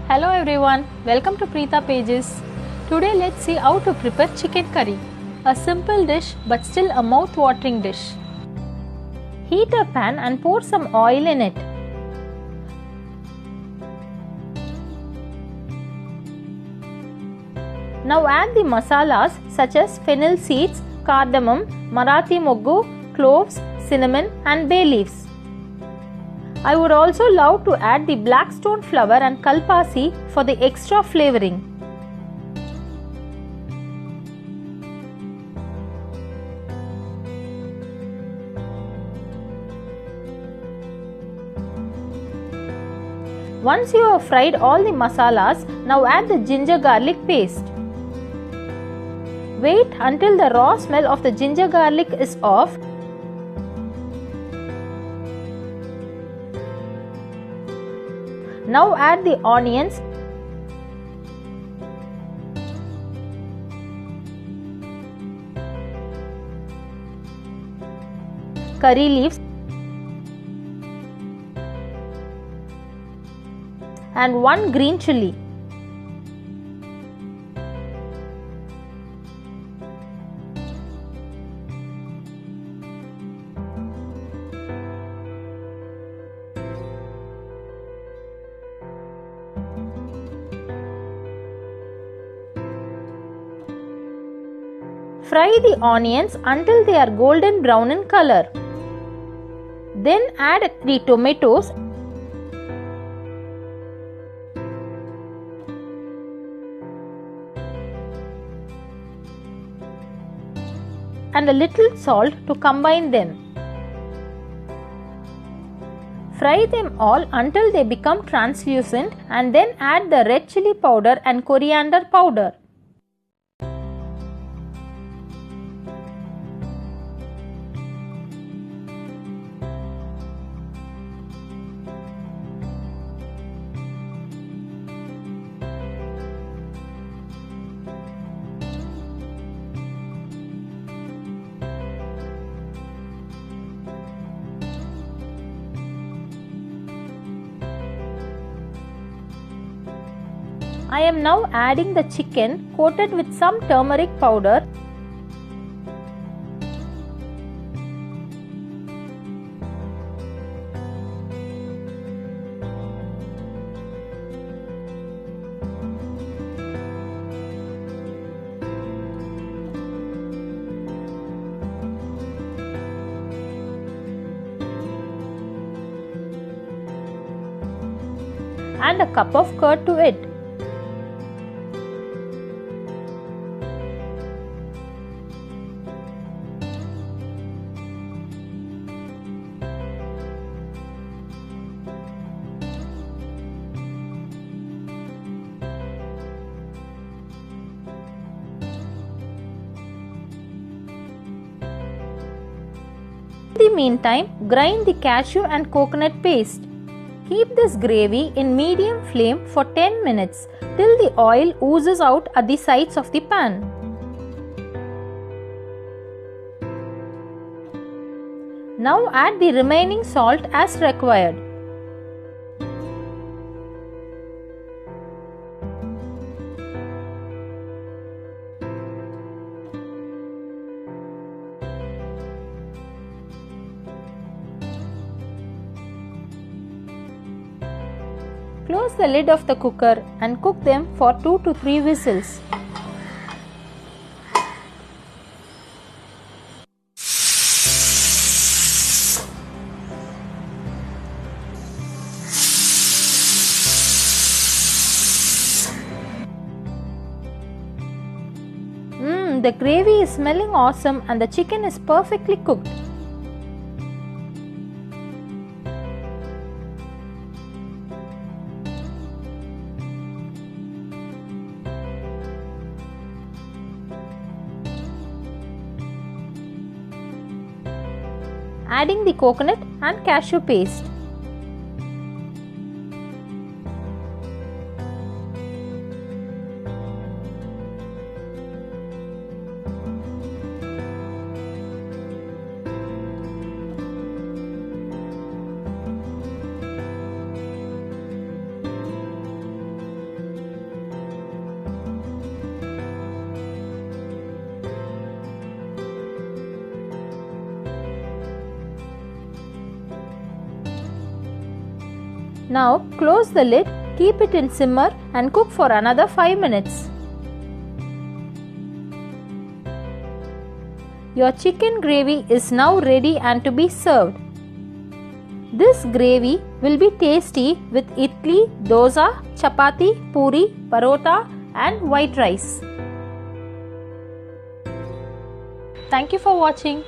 Hello everyone, welcome to Preetha Pages. Today let's see how to prepare chicken curry. A simple dish but still a mouth-watering dish. Heat a pan and pour some oil in it. Now add the masalas such as fennel seeds, cardamom, Marathi moggu, cloves, cinnamon and bay leaves. I would also love to add the black stone flower and Kalpasi for the extra flavoring. Once you have fried all the masalas, now add the ginger garlic paste. Wait until the raw smell of the ginger garlic is off. Now add the onions, curry leaves and 1 green chilli. Fry the onions until they are golden brown in color. Then add 3 tomatoes and a little salt to combine them. Fry them all until they become translucent and then add the red chilli powder and coriander powder. I am now adding the chicken coated with some turmeric powder . And a cup of curd to it. In the meantime, grind the cashew and coconut paste. Keep this gravy in medium flame for 10 minutes till the oil oozes out at the sides of the pan. Now add the remaining salt as required. Close the lid of the cooker and cook them for 2 to 3 whistles. The gravy is smelling awesome and the chicken is perfectly cooked. Adding the coconut and cashew paste. Now close the lid, keep it in simmer and cook for another 5 minutes. Your chicken gravy is now ready and to be served. This gravy will be tasty with idli, dosa, chapati, puri, parota and white rice. Thank you for watching.